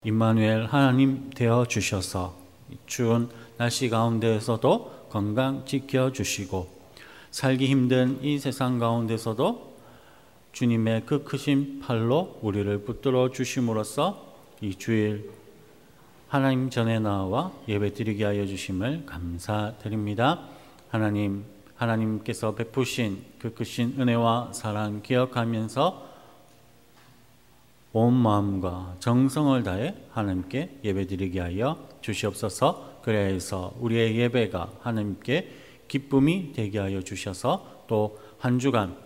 임마누엘 하나님 되어 주셔서 추운 날씨 가운데에서도 건강 지켜주시고 살기 힘든 이 세상 가운데서도 주님의 그 크신 팔로 우리를 붙들어 주심으로써 이 주일 하나님 전에 나와 예배드리게 하여 주심을 감사드립니다. 하나님께서 베푸신 그 크신 은혜와 사랑 기억하면서 온 마음과 정성을 다해 하나님께 예배드리게 하여 주시옵소서. 그래야 해서 우리의 예배가 하나님께 기쁨이 되게 하여 주셔서 또 한 주간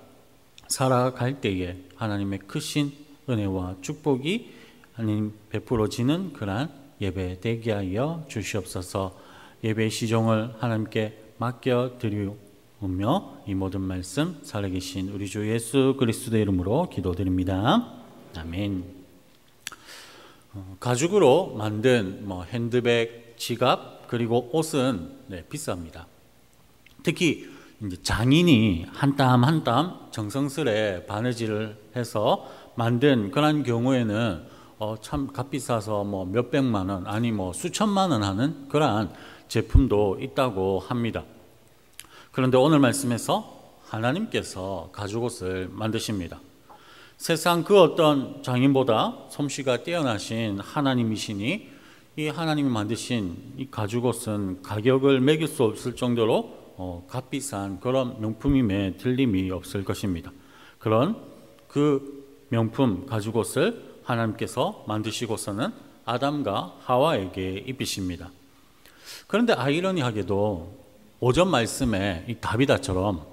살아갈 때에 하나님의 크신 은혜와 축복이 하나님 베풀어지는 그러한 예배 되게 하여 주시옵소서. 예배 시종을 하나님께 맡겨드리며 이 모든 말씀 살아계신 우리 주 예수 그리스도의 이름으로 기도드립니다. 아멘. 가죽으로 만든 핸드백, 지갑 그리고 옷은 비쌉니다. 특히 이제 장인이 한 땀 한 땀 정성스레 바느질을 해서 만든 그런 경우에는 참 값비싸서 몇백만 원 아니 수천만 원 하는 그러한 제품도 있다고 합니다. 그런데 오늘 말씀에서 하나님께서 가죽옷을 만드십니다. 세상 그 어떤 장인보다 솜씨가 뛰어나신 하나님이시니 이 하나님이 만드신 이 가죽옷은 가격을 매길 수 없을 정도로 값비싼 그런 명품임에 틀림이 없을 것입니다. 그런 그 명품 가죽옷을 하나님께서 만드시고서는 아담과 하와에게 입히십니다. 그런데 아이러니하게도 오전 말씀의 이 다비다처럼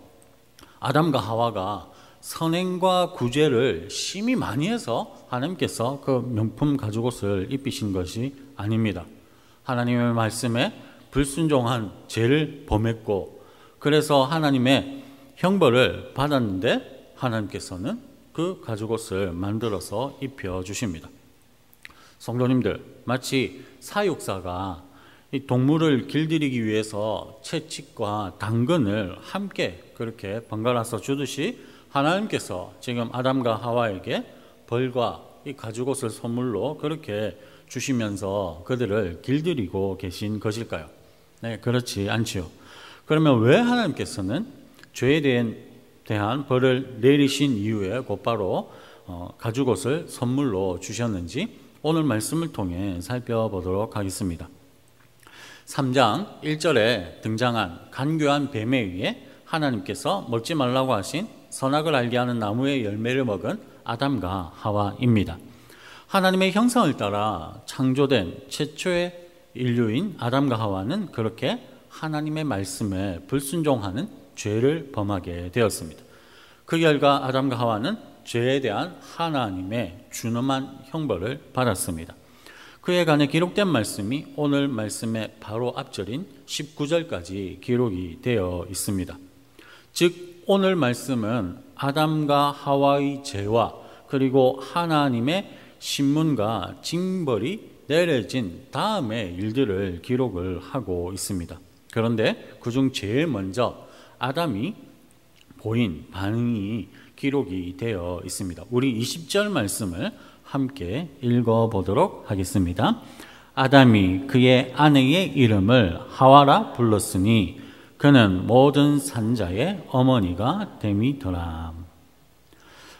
아담과 하와가 선행과 구제를 심히 많이 해서 하나님께서 그 명품 가죽옷을 입히신 것이 아닙니다. 하나님의 말씀에 불순종한 죄를 범했고 그래서 하나님의 형벌을 받았는데 하나님께서는 그 가죽옷을 만들어서 입혀주십니다. 성도님들, 마치 사육사가 이 동물을 길들이기 위해서 채찍과 당근을 함께 그렇게 번갈아서 주듯이 하나님께서 지금 아담과 하와에게 벌과 이 가죽옷을 선물로 그렇게 주시면서 그들을 길들이고 계신 것일까요? 네, 그렇지 않지요. 그러면 왜 하나님께서는 죄에 대한 벌을 내리신 이후에 곧바로 가죽옷을 선물로 주셨는지 오늘 말씀을 통해 살펴보도록 하겠습니다. 3장 1절에 등장한 간교한 뱀에 의해 하나님께서 먹지 말라고 하신 선악을 알게 하는 나무의 열매를 먹은 아담과 하와입니다. 하나님의 형상을 따라 창조된 최초의 인류인 아담과 하와는 그렇게 하나님의 말씀에 불순종하는 죄를 범하게 되었습니다. 그 결과 아담과 하와는 죄에 대한 하나님의 준엄한 형벌을 받았습니다. 그에 관해 기록된 말씀이 오늘 말씀의 바로 앞절인 19절까지 기록이 되어 있습니다. 즉 오늘 말씀은 아담과 하와의 죄와 그리고 하나님의 신문과 징벌이 내려진 다음의 일들을 기록을 하고 있습니다. 그런데 그중 제일 먼저 아담이 보인 반응이 기록이 되어 있습니다. 우리 20절 말씀을 함께 읽어보도록 하겠습니다. 아담이 그의 아내의 이름을 하와라 불렀으니 그는 모든 산자의 어머니가 됨이더라.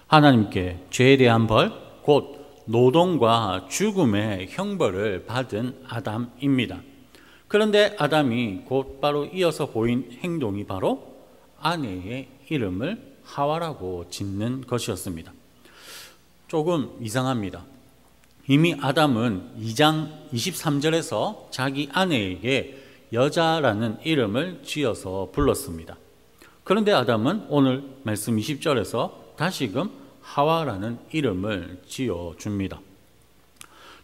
하나님께 죄에 대한 벌, 곧 노동과 죽음의 형벌을 받은 아담입니다. 그런데 아담이 곧바로 이어서 보인 행동이 바로 아내의 이름을 하와라고 짓는 것이었습니다. 조금 이상합니다. 이미 아담은 2장 23절에서 자기 아내에게 여자라는 이름을 지어서 불렀습니다. 그런데 아담은 오늘 말씀 20절에서 다시금 하와라는 이름을 지어줍니다.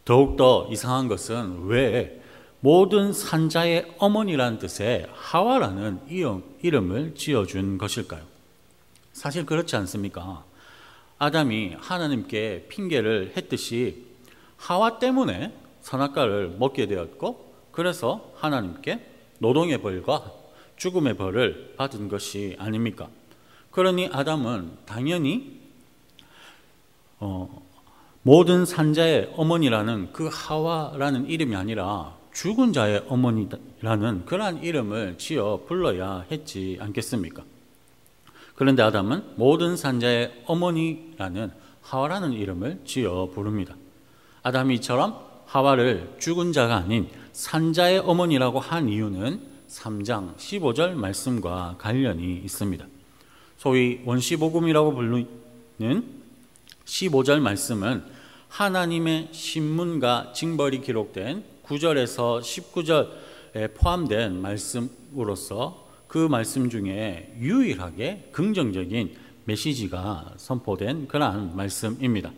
더욱더 이상한 것은 왜 모든 산자의 어머니라는 뜻의 하와라는 이름을 지어준 것일까요? 사실 그렇지 않습니까? 아담이 하나님께 핑계를 했듯이 하와 때문에 선악과를 먹게 되었고 그래서 하나님께 노동의 벌과 죽음의 벌을 받은 것이 아닙니까? 그러니 아담은 당연히 모든 산자의 어머니라는 그 하와라는 이름이 아니라 죽은 자의 어머니라는 그러한 이름을 지어 불러야 했지 않겠습니까? 그런데 아담은 모든 산자의 어머니라는 하와라는 이름을 지어 부릅니다. 아담이 이처럼 하와를 죽은 자가 아닌 산자의 어머니라고 한 이유는 3장 15절 말씀과 관련이 있습니다. 소위 원시복음이라고 부르는 15절 말씀은 하나님의 신문과 징벌이 기록된 9절에서 19절에 포함된 말씀으로서 그 말씀 중에 유일하게 긍정적인 메시지가 선포된 그러한 말씀입니다.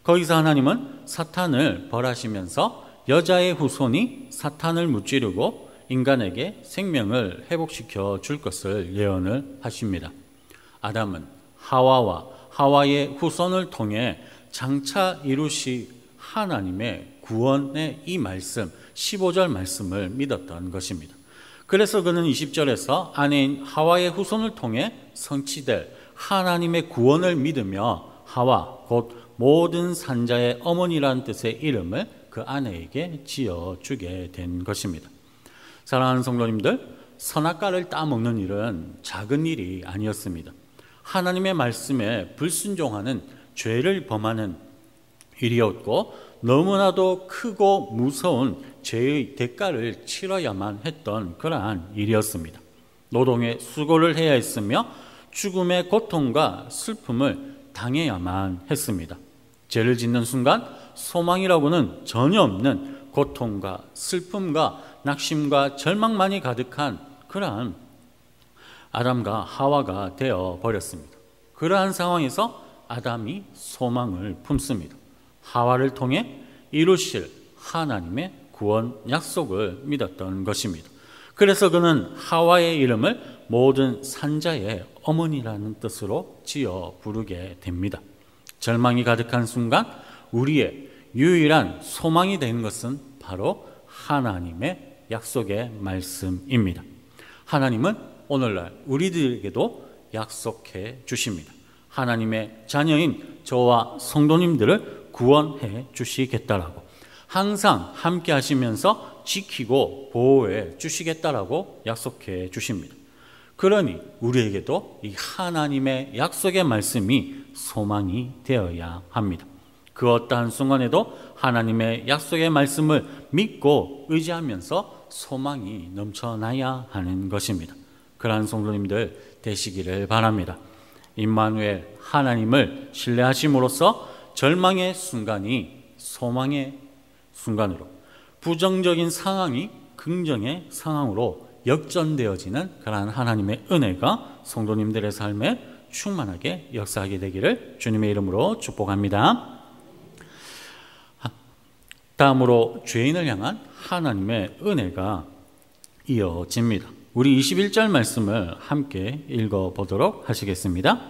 거기서 하나님은 사탄을 벌하시면서 여자의 후손이 사탄을 무찌르고 인간에게 생명을 회복시켜 줄 것을 예언을 하십니다. 아담은 하와와 하와의 후손을 통해 장차 이루실 하나님의 구원의 이 말씀, 15절 말씀을 믿었던 것입니다. 그래서 그는 20절에서 아내인 하와의 후손을 통해 성취될 하나님의 구원을 믿으며 하와 곧 모든 산자의 어머니라는 뜻의 이름을 그 아내에게 지어주게 된 것입니다. 사랑하는 성도님들, 선악과를 따먹는 일은 작은 일이 아니었습니다. 하나님의 말씀에 불순종하는 죄를 범하는 일이었고 너무나도 크고 무서운 죄의 대가를 치러야만 했던 그러한 일이었습니다. 노동의 수고를 해야 했으며 죽음의 고통과 슬픔을 당해야만 했습니다. 죄를 짓는 순간 소망이라고는 전혀 없는 고통과 슬픔과 낙심과 절망만이 가득한 그러한 아담과 하와가 되어 버렸습니다. 그러한 상황에서 아담이 소망을 품습니다. 하와를 통해 이루실 하나님의 구원 약속을 믿었던 것입니다. 그래서 그는 하와의 이름을 모든 산자의 어머니라는 뜻으로 지어 부르게 됩니다. 절망이 가득한 순간 우리의 유일한 소망이 되는 것은 바로 하나님의 약속의 말씀입니다. 하나님은 오늘날 우리들에게도 약속해 주십니다. 하나님의 자녀인 저와 성도님들을 구원해 주시겠다라고, 항상 함께 하시면서 지키고 보호해 주시겠다라고 약속해 주십니다. 그러니 우리에게도 이 하나님의 약속의 말씀이 소망이 되어야 합니다. 그 어떠한 순간에도 하나님의 약속의 말씀을 믿고 의지하면서 소망이 넘쳐나야 하는 것입니다. 그러한 성도님들 되시기를 바랍니다. 임마누엘 하나님을 신뢰하심으로써 절망의 순간이 소망의 순간으로, 부정적인 상황이 긍정의 상황으로 역전되어지는 그러한 하나님의 은혜가 성도님들의 삶에 충만하게 역사하게 되기를 주님의 이름으로 축복합니다. 다음으로 죄인을 향한 하나님의 은혜가 이어집니다. 우리 21절 말씀을 함께 읽어보도록 하시겠습니다.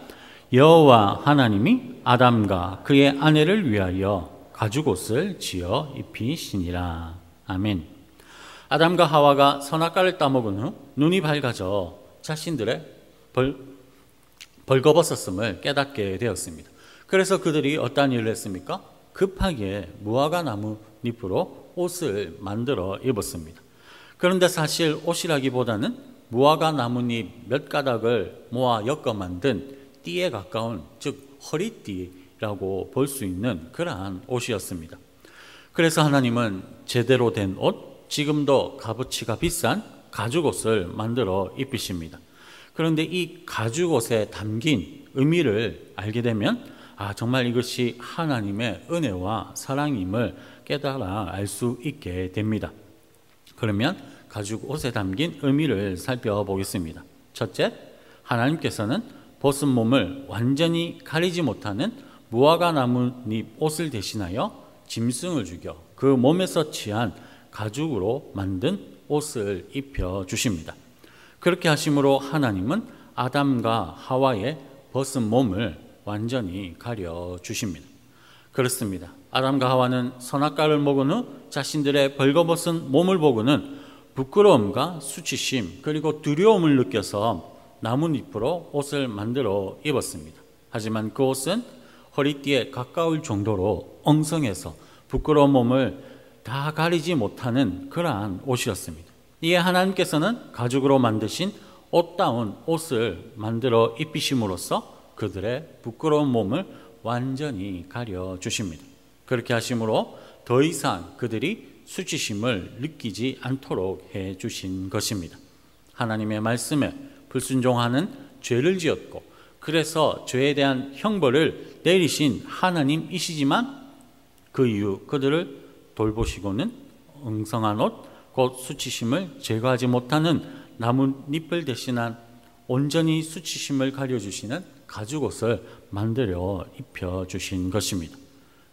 여호와 하나님이 아담과 그의 아내를 위하여 가죽옷을 지어 입히시니라. 아멘. 아담과 하와가 선악과를 따먹은 후 눈이 밝아져 자신들의 벌거벗었음을 깨닫게 되었습니다. 그래서 그들이 어떠한 일을 했습니까? 급하게 무화과 나뭇잎으로 옷을 만들어 입었습니다. 그런데 사실 옷이라기보다는 무화과 나뭇잎 몇 가닥을 모아 엮어 만든 띠에 가까운, 즉 허리띠라고 볼 수 있는 그러한 옷이었습니다. 그래서 하나님은 제대로 된 옷, 지금도 값어치가 비싼 가죽옷을 만들어 입히십니다. 그런데 이 가죽옷에 담긴 의미를 알게 되면 정말 이것이 하나님의 은혜와 사랑임을 깨달아 알 수 있게 됩니다. 그러면 가죽옷에 담긴 의미를 살펴보겠습니다. 첫째, 하나님께서는 벗은 몸을 완전히 가리지 못하는 무화과 나뭇잎 옷을 대신하여 짐승을 죽여 그 몸에서 취한 가죽으로 만든 옷을 입혀 주십니다. 그렇게 하심으로 하나님은 아담과 하와의 벗은 몸을 완전히 가려 주십니다. 그렇습니다. 아담과 하와는 선악과를 먹은 후 자신들의 벌거벗은 몸을 보고는 부끄러움과 수치심 그리고 두려움을 느껴서 나뭇잎으로 옷을 만들어 입었습니다. 하지만 그 옷은 허리띠에 가까울 정도로 엉성해서 부끄러운 몸을 다 가리지 못하는 그러한 옷이었습니다. 이에 하나님께서는 가죽으로 만드신 옷다운 옷을 만들어 입히심으로써 그들의 부끄러운 몸을 완전히 가려주십니다. 그렇게 하심으로 더 이상 그들이 수치심을 느끼지 않도록 해주신 것입니다. 하나님의 말씀에 불순종하는 죄를 지었고 그래서 죄에 대한 형벌을 내리신 하나님이시지만 그 이후 그들을 돌보시고는 엉성한 옷, 곧 수치심을 제거하지 못하는 나뭇잎을 대신한 온전히 수치심을 가려주시는 가죽옷을 만들어 입혀주신 것입니다.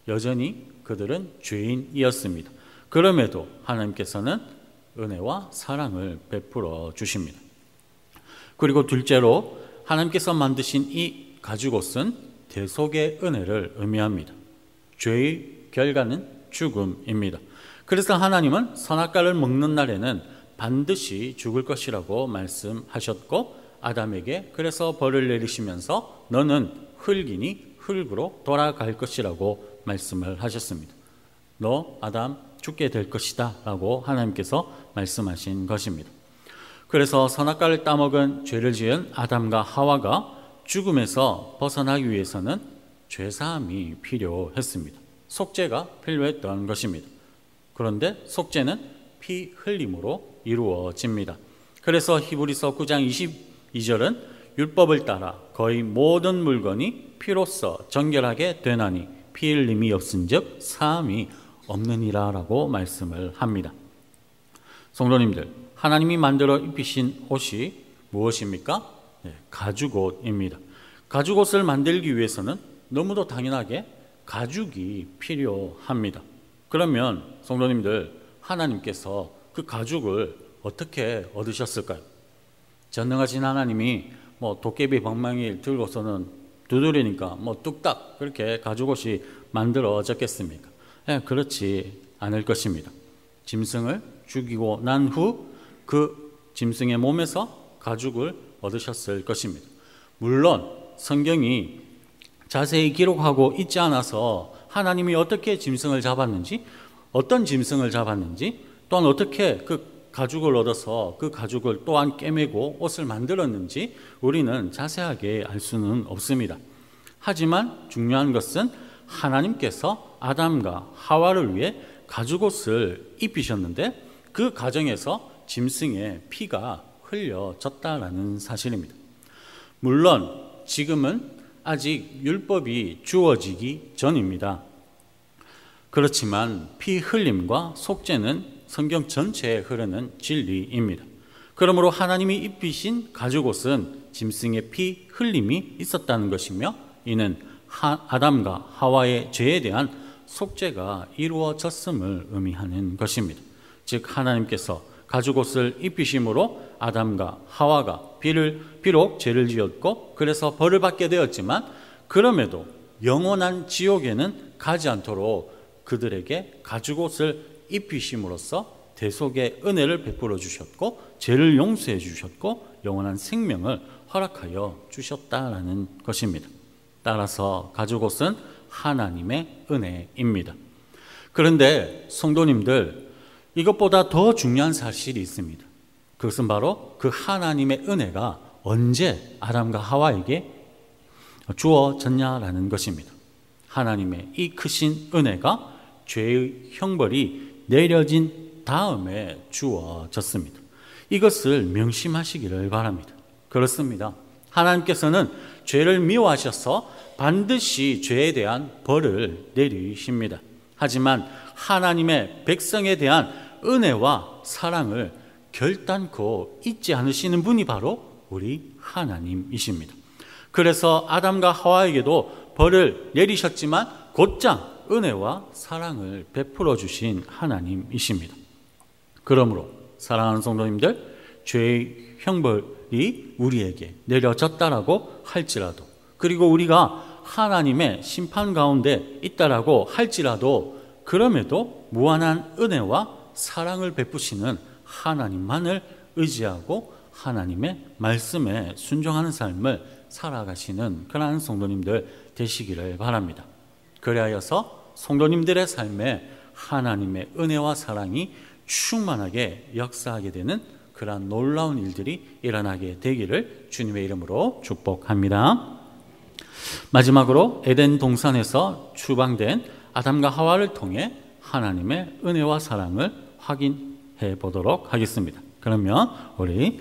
여전히 그들은 죄인이었습니다. 그럼에도 하나님께서는 은혜와 사랑을 베풀어 주십니다. 그리고 둘째로 하나님께서 만드신 이 가죽옷은 대속의 은혜를 의미합니다. 죄의 결과는 죽음입니다. 그래서 하나님은 선악과를 먹는 날에는 반드시 죽을 것이라고 말씀하셨고 아담에게 그래서 벌을 내리시면서 너는 흙이니 흙으로 돌아갈 것이라고 말씀을 하셨습니다. 너 아담 죽게 될 것이다 라고 하나님께서 말씀하신 것입니다. 그래서 선악과를 따먹은 죄를 지은 아담과 하와가 죽음에서 벗어나기 위해서는 죄사함이 필요했습니다. 속죄가 필요했던 것입니다. 그런데 속죄는 피 흘림으로 이루어집니다. 그래서 히브리서 9장 22절은 율법을 따라 거의 모든 물건이 피로써 정결하게 되나니 피 흘림이 없은즉 사함이 없느니라 라고 말씀을 합니다. 성도님들, 하나님이 만들어 입히신 옷이 무엇입니까? 가죽옷입니다. 가죽옷을 만들기 위해서는 너무도 당연하게 가죽이 필요합니다. 그러면 성도님들, 하나님께서 그 가죽을 어떻게 얻으셨을까요? 전능하신 하나님이 도깨비 방망이를 들고서는 두드리니까 뚝딱 그렇게 가죽옷이 만들어졌겠습니까? 그렇지 않을 것입니다. 짐승을 죽이고 난 후 그 짐승의 몸에서 가죽을 얻으셨을 것입니다. 물론 성경이 자세히 기록하고 있지 않아서 하나님이 어떻게 짐승을 잡았는지, 어떤 짐승을 잡았는지, 또한 어떻게 그 가죽을 얻어서 그 가죽을 또한 꿰매고 옷을 만들었는지 우리는 자세하게 알 수는 없습니다. 하지만 중요한 것은 하나님께서 아담과 하와를 위해 가죽옷을 입히셨는데 그 과정에서 짐승의 피가 흘려졌다라는 사실입니다. 물론 지금은 아직 율법이 주어지기 전입니다. 그렇지만 피 흘림과 속죄는 성경 전체에 흐르는 진리입니다. 그러므로 하나님이 입히신 가죽옷은 짐승의 피 흘림이 있었다는 것이며 이는 아담과 하와의 죄에 대한 속죄가 이루어졌음을 의미하는 것입니다. 즉 하나님께서 가죽옷을 입히심으로 아담과 하와가 비록 죄를 지었고 그래서 벌을 받게 되었지만 그럼에도 영원한 지옥에는 가지 않도록 그들에게 가죽옷을 입히심으로써 대속의 은혜를 베풀어 주셨고 죄를 용서해 주셨고 영원한 생명을 허락하여 주셨다라는 것입니다. 따라서 가죽옷은 하나님의 은혜입니다. 그런데 성도님들, 이것보다 더 중요한 사실이 있습니다. 그것은 바로 그 하나님의 은혜가 언제 아담과 하와에게 주어졌냐라는 것입니다. 하나님의 이 크신 은혜가 죄의 형벌이 내려진 다음에 주어졌습니다. 이것을 명심하시기를 바랍니다. 그렇습니다. 하나님께서는 죄를 미워하셔서 반드시 죄에 대한 벌을 내리십니다. 하지만 하나님의 백성에 대한 은혜와 사랑을 결단코 잊지 않으시는 분이 바로 우리 하나님이십니다. 그래서 아담과 하와에게도 벌을 내리셨지만 곧장 은혜와 사랑을 베풀어 주신 하나님이십니다. 그러므로 사랑하는 성도님들, 죄의 형벌이 우리에게 내려졌다라고 할지라도, 그리고 우리가 하나님의 심판 가운데 있다라고 할지라도 그럼에도 무한한 은혜와 사랑을 베푸시는 하나님만을 의지하고 하나님의 말씀에 순종하는 삶을 살아가시는 그러한 성도님들 되시기를 바랍니다. 그리하여서 성도님들의 삶에 하나님의 은혜와 사랑이 충만하게 역사하게 되는 그러한 놀라운 일들이 일어나게 되기를 주님의 이름으로 축복합니다. 마지막으로 에덴 동산에서 추방된 아담과 하와를 통해 하나님의 은혜와 사랑을 확인해 보도록 하겠습니다. 그러면 우리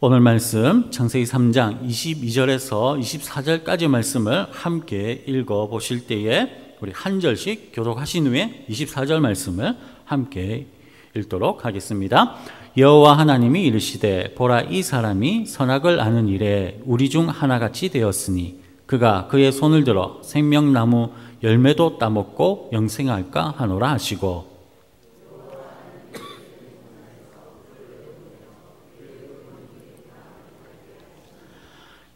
오늘 말씀 창세기 3장 22절에서 24절까지 말씀을 함께 읽어보실 때에 우리 한 절씩 교독하신 후에 24절 말씀을 함께 읽도록 하겠습니다. 여호와 하나님이 이르시되 보라 이 사람이 선악을 아는 일에 우리 중 하나같이 되었으니 그가 그의 손을 들어 생명나무 열매도 따먹고 영생할까 하노라 하시고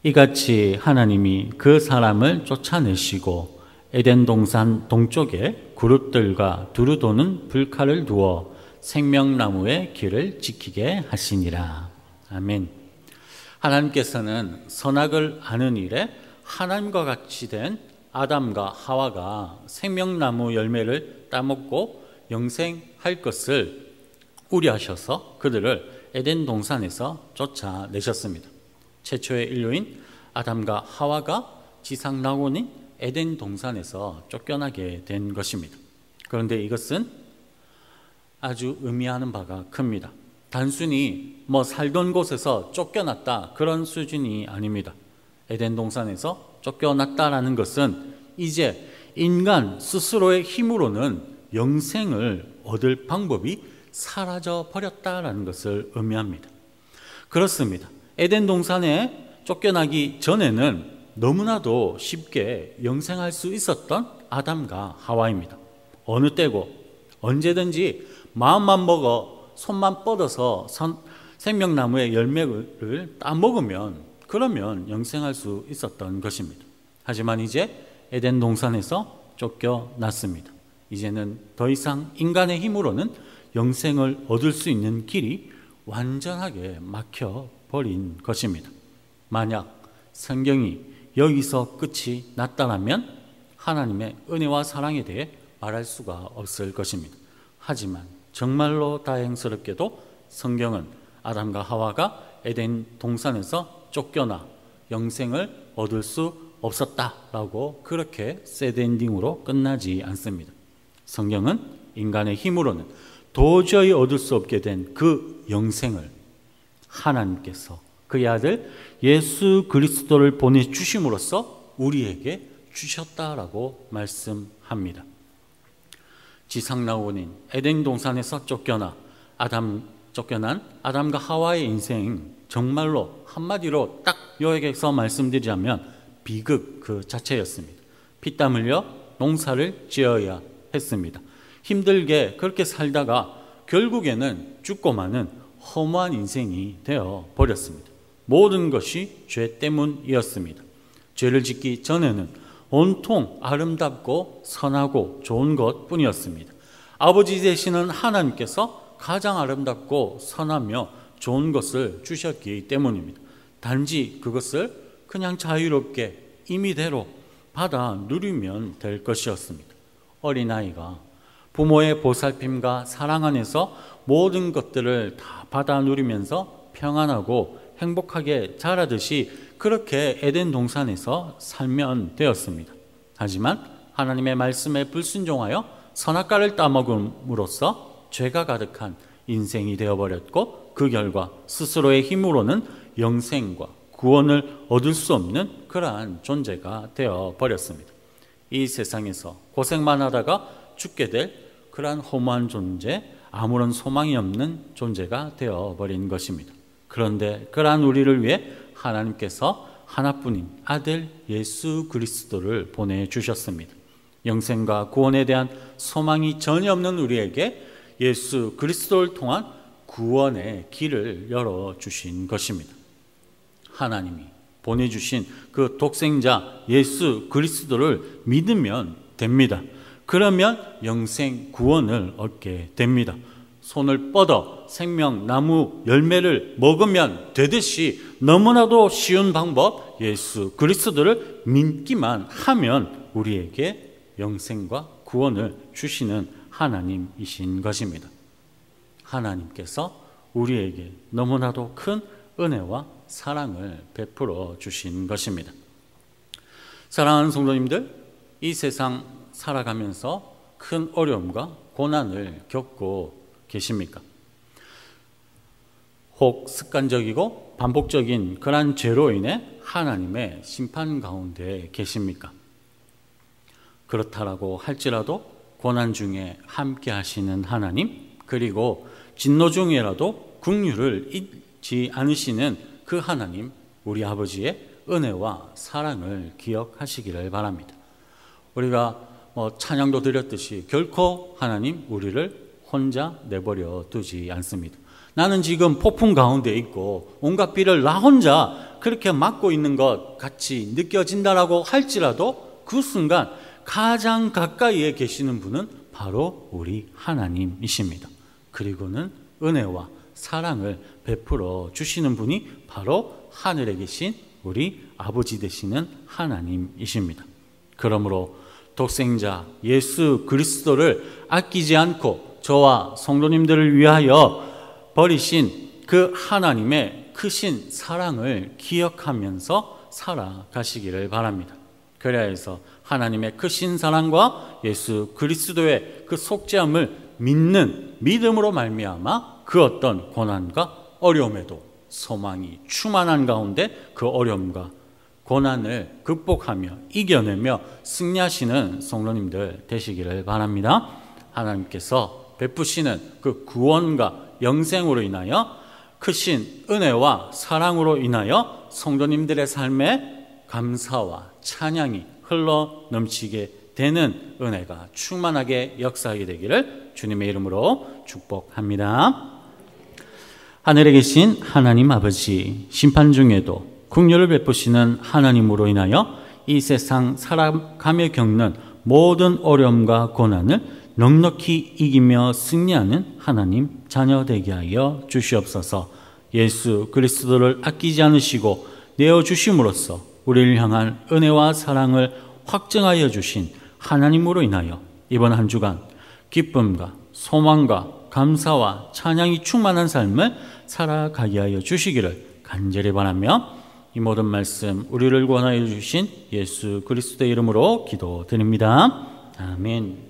이같이 하나님이 그 사람을 쫓아내시고 에덴 동산 동쪽에 그룹들과 두루 도는 불칼을 두어 생명나무의 길을 지키게 하시니라. 아멘. 하나님께서는 선악을 아는 일에 하나님과 같이 된 아담과 하와가 생명나무 열매를 따먹고 영생할 것을 우려하셔서 그들을 에덴 동산에서 쫓아내셨습니다. 최초의 인류인 아담과 하와가 지상낙원인 에덴 동산에서 쫓겨나게 된 것입니다. 그런데 이것은 아주 의미하는 바가 큽니다. 단순히 살던 곳에서 쫓겨났다 그런 수준이 아닙니다. 에덴 동산에서 쫓겨났다라는 것은 이제 인간 스스로의 힘으로는 영생을 얻을 방법이 사라져 버렸다라는 것을 의미합니다. 그렇습니다. 에덴 동산에 쫓겨나기 전에는 너무나도 쉽게 영생할 수 있었던 아담과 하와입니다. 어느 때고 언제든지 마음만 먹어 손만 뻗어서 생명나무의 열매를 따먹으면 그러면 영생할 수 있었던 것입니다. 하지만 이제 에덴 동산에서 쫓겨났습니다. 이제는 더 이상 인간의 힘으로는 영생을 얻을 수 있는 길이 완전하게 막혀버린 것입니다. 만약 성경이 여기서 끝이 났다면 하나님의 은혜와 사랑에 대해 말할 수가 없을 것입니다. 하지만 정말로 다행스럽게도 성경은 아담과 하와가 에덴 동산에서 쫓겨나 영생을 얻을 수 없었다라고 그렇게 새드엔딩으로 끝나지 않습니다. 성경은 인간의 힘으로는 도저히 얻을 수 없게 된 그 영생을 하나님께서 그의 아들 예수 그리스도를 보내주심으로써 우리에게 주셨다라고 말씀합니다. 지상낙원인 에덴 동산에서 쫓겨난 아담과 하와의 인생, 정말로 한마디로 딱 요약해서 말씀드리자면 비극 그 자체였습니다. 피땀 흘려 농사를 지어야 했습니다. 힘들게 그렇게 살다가 결국에는 죽고 마는 허무한 인생이 되어 버렸습니다. 모든 것이 죄 때문이었습니다. 죄를 짓기 전에는 온통 아름답고 선하고 좋은 것뿐이었습니다. 아버지 되시는 하나님께서 가장 아름답고 선하며 좋은 것을 주셨기 때문입니다. 단지 그것을 그냥 자유롭게 임의대로 받아 누리면 될 것이었습니다. 어린아이가 부모의 보살핌과 사랑 안에서 모든 것들을 다 받아 누리면서 평안하고 행복하게 자라듯이 그렇게 에덴 동산에서 살면 되었습니다. 하지만 하나님의 말씀에 불순종하여 선악과를 따먹음으로써 죄가 가득한 인생이 되어버렸고 그 결과 스스로의 힘으로는 영생과 구원을 얻을 수 없는 그러한 존재가 되어버렸습니다. 이 세상에서 고생만 하다가 죽게 될 그러한 허무한 존재, 아무런 소망이 없는 존재가 되어버린 것입니다. 그런데 그러한 우리를 위해 하나님께서 하나뿐인 아들 예수 그리스도를 보내주셨습니다. 영생과 구원에 대한 소망이 전혀 없는 우리에게 예수 그리스도를 통한 구원의 길을 열어주신 것입니다. 하나님이 보내주신 그 독생자 예수 그리스도를 믿으면 됩니다. 그러면 영생 구원을 얻게 됩니다. 손을 뻗어 생명나무 열매를 먹으면 되듯이 너무나도 쉬운 방법, 예수 그리스도를 믿기만 하면 우리에게 영생과 구원을 주시는 하나님이신 것입니다. 하나님께서 우리에게 너무나도 큰 은혜와 사랑을 베풀어 주신 것입니다. 사랑하는 성도님들, 이 세상 살아가면서 큰 어려움과 고난을 겪고 계십니까? 혹 습관적이고 반복적인 그러한 죄로 인해 하나님의 심판 가운데 계십니까? 그렇다라고 할지라도 고난 중에 함께 하시는 하나님, 그리고 진노 중에라도 긍휼을 잊지 않으시는 그 하나님, 우리 아버지의 은혜와 사랑을 기억하시기를 바랍니다. 우리가 찬양도 드렸듯이 결코 하나님 우리를 혼자 내버려 두지 않습니다. 나는 지금 폭풍 가운데 있고 온갖 비를 나 혼자 그렇게 맞고 있는 것 같이 느껴진다라고 할지라도 그 순간 가장 가까이에 계시는 분은 바로 우리 하나님이십니다. 그리고는 은혜와 사랑을 베풀어 주시는 분이 바로 하늘에 계신 우리 아버지 되시는 하나님이십니다. 그러므로 독생자 예수 그리스도를 아끼지 않고 저와 성도님들을 위하여 버리신 그 하나님의 크신 사랑을 기억하면서 살아가시기를 바랍니다. 그래야 해서 하나님의 크신 사랑과 예수 그리스도의 그 속죄함을 믿는 믿음으로 말미암아 그 어떤 고난과 어려움에도 소망이 충만한 가운데 그 어려움과 고난을 극복하며 이겨내며 승리하시는 성도님들 되시기를 바랍니다. 하나님께서 베푸시는 그 구원과 영생으로 인하여 크신 은혜와 사랑으로 인하여 성도님들의 삶에 감사와 찬양이 흘러 넘치게 되는 은혜가 충만하게 역사하게 되기를 주님의 이름으로 축복합니다. 하늘에 계신 하나님 아버지, 심판 중에도 긍휼을 베푸시는 하나님으로 인하여 이 세상 살아가며 겪는 모든 어려움과 고난을 넉넉히 이기며 승리하는 하나님 자녀 되게 하여 주시옵소서. 예수 그리스도를 아끼지 않으시고 내어주심으로써 우리를 향한 은혜와 사랑을 확증하여 주신 하나님으로 인하여 이번 한 주간 기쁨과 소망과 감사와 찬양이 충만한 삶을 살아가게 하여 주시기를 간절히 바라며 이 모든 말씀 우리를 구원하여 주신 예수 그리스도의 이름으로 기도드립니다. 아멘.